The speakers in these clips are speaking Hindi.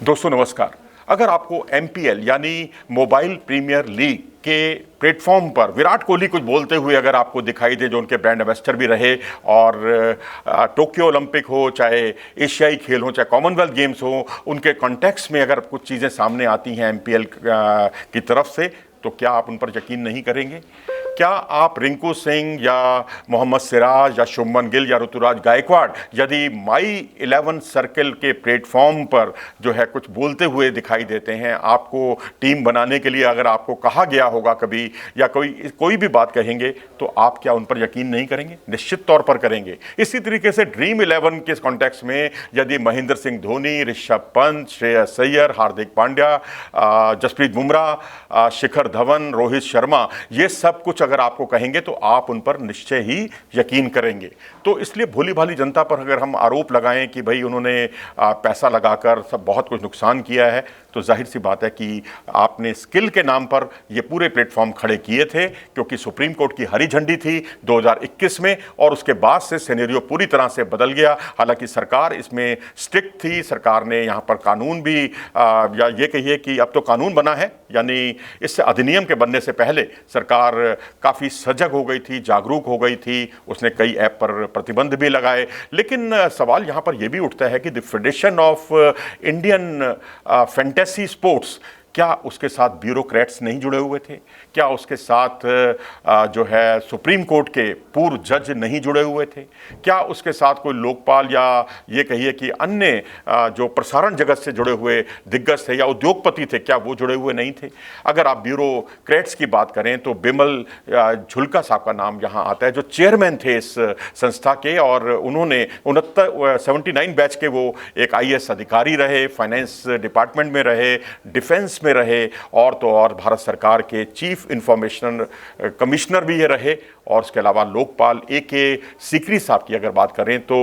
दोस्तों नमस्कार। अगर आपको एमपीएल यानी मोबाइल प्रीमियर लीग के प्लेटफॉर्म पर विराट कोहली कुछ बोलते हुए अगर आपको दिखाई दे, जो उनके ब्रांड एम्बेसडर भी रहे, और टोक्यो ओलंपिक हो, चाहे एशियाई खेल हो, चाहे कॉमनवेल्थ गेम्स हो, उनके कॉन्टेक्स्ट में अगर कुछ चीज़ें सामने आती हैं एमपीएल की तरफ से, तो क्या आप उन पर यकीन नहीं करेंगे? क्या आप रिंकू सिंह या मोहम्मद सिराज या शुभमन गिल या ऋतुराज गायकवाड़ यदि माई 11 सर्कल के प्लेटफॉर्म पर जो है कुछ बोलते हुए दिखाई देते हैं, आपको टीम बनाने के लिए अगर आपको कहा गया होगा कभी, या कोई भी बात कहेंगे, तो आप क्या उन पर यकीन नहीं करेंगे? निश्चित तौर पर करेंगे। इसी तरीके से ड्रीम 11 के कॉन्टेक्स्ट में यदि महेंद्र सिंह धोनी, ऋषभ पंत, श्रेयस अय्यर, हार्दिक पांड्या, जसप्रीत बुमराह, शिखर धवन, रोहित शर्मा, ये सब कुछ अगर आपको कहेंगे तो आप उन पर निश्चय ही यकीन करेंगे। तो इसलिए भोली भाली जनता पर अगर हम आरोप लगाएं कि भाई उन्होंने पैसा लगाकर सब बहुत कुछ नुकसान किया है, तो जाहिर सी बात है कि आपने स्किल के नाम पर ये पूरे प्लेटफॉर्म खड़े किए थे, क्योंकि सुप्रीम कोर्ट की हरी झंडी थी 2021 में, और उसके बाद से सिनेरियो पूरी तरह से बदल गया। हालांकि सरकार इसमें स्ट्रिक्ट थी, सरकार ने यहाँ पर कानून भी या ये कहिए कि अब तो कानून बना है, यानी इस अधिनियम के बनने से पहले सरकार काफ़ी सजग हो गई थी, जागरूक हो गई थी, उसने कई ऐप पर प्रतिबंध भी लगाए। लेकिन सवाल यहाँ पर यह भी उठता है कि the federation of Indian fantasy sports, क्या उसके साथ ब्यूरोक्रेट्स नहीं जुड़े हुए थे? क्या उसके साथ जो है सुप्रीम कोर्ट के पूर्व जज नहीं जुड़े हुए थे? क्या उसके साथ कोई लोकपाल या ये कहिए कि अन्य जो प्रसारण जगत से जुड़े हुए दिग्गज थे या उद्योगपति थे, क्या वो जुड़े हुए नहीं थे? अगर आप ब्यूरोक्रेट्स की बात करें तो बिमल झुल्का साहब का नाम यहाँ आता है, जो चेयरमैन थे इस संस्था के, और उन्होंने 79 बैच के वो एक IAS अधिकारी रहे, फाइनेंस डिपार्टमेंट में रहे, डिफेंस में रहे, और तो और भारत सरकार के चीफ इंफॉर्मेशन कमिश्नर भी ये रहे। और उसके अलावा लोकपाल AK सीकरी साहब की अगर बात करें तो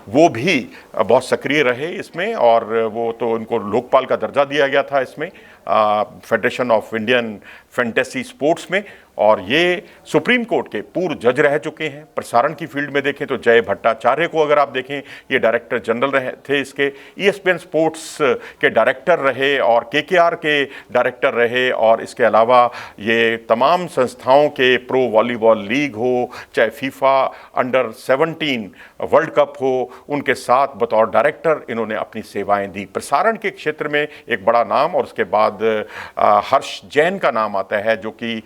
वो भी बहुत सक्रिय रहे इसमें, और वो तो उनको लोकपाल का दर्जा दिया गया था इसमें, federation of Indian fantasy sports में। और ये सुप्रीम कोर्ट के पूर्व जज रह चुके हैं। प्रसारण की फील्ड में देखें तो जय भट्टाचार्य को अगर आप देखें, ये डायरेक्टर जनरल रहे थे इसके, ESPN स्पोर्ट्स के डायरेक्टर रहे और KKR के डायरेक्टर रहे, और इसके अलावा ये तमाम संस्थाओं के प्रो वॉलीबॉल लीग हो, चाहे फीफा अंडर-17 वर्ल्ड कप हो, उनके साथ बतौर डायरेक्टर इन्होंने अपनी सेवाएं दी। प्रसारण के क्षेत्र में एक बड़ा नाम, और उसके बाद हर्ष जैन का नाम आता है, जो कि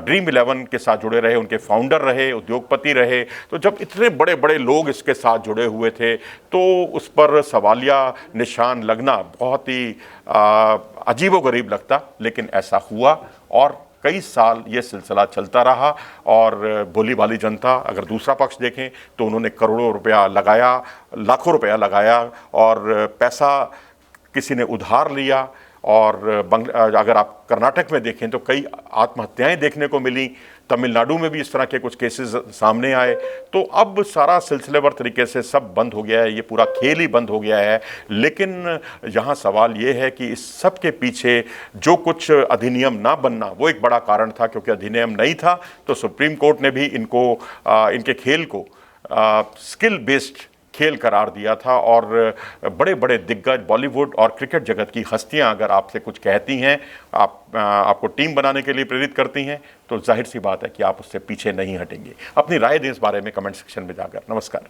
ड्रीम 11 के साथ जुड़े रहे, उनके फाउंडर रहे, उद्योगपति रहे। तो जब इतने बड़े बड़े लोग इसके साथ जुड़े हुए थे, तो उस पर सवालिया निशान लगना बहुत ही अजीबोगरीब लगता। लेकिन ऐसा हुआ, और कई साल ये सिलसिला चलता रहा। और भोली भाली जनता अगर दूसरा पक्ष देखें तो उन्होंने करोड़ों रुपया लगाया, लाखों रुपया लगाया, और पैसा किसी ने उधार लिया। और अगर आप कर्नाटक में देखें तो कई आत्महत्याएं देखने को मिली, तमिलनाडु में भी इस तरह के कुछ केसेस सामने आए। तो अब सारा सिलसिलेवार तरीके से सब बंद हो गया है, ये पूरा खेल ही बंद हो गया है। लेकिन यहाँ सवाल ये है कि इस सब के पीछे जो कुछ अधिनियम ना बनना, वो एक बड़ा कारण था, क्योंकि अधिनियम नहीं था तो सुप्रीम कोर्ट ने भी इनके खेल को स्किल बेस्ड खेल करार दिया था। और बड़े बड़े दिग्गज बॉलीवुड और क्रिकेट जगत की हस्तियां अगर आपसे कुछ कहती हैं, आपको टीम बनाने के लिए प्रेरित करती हैं, तो जाहिर सी बात है कि आप उससे पीछे नहीं हटेंगे। अपनी राय दें इस बारे में कमेंट सेक्शन में जाकर। नमस्कार।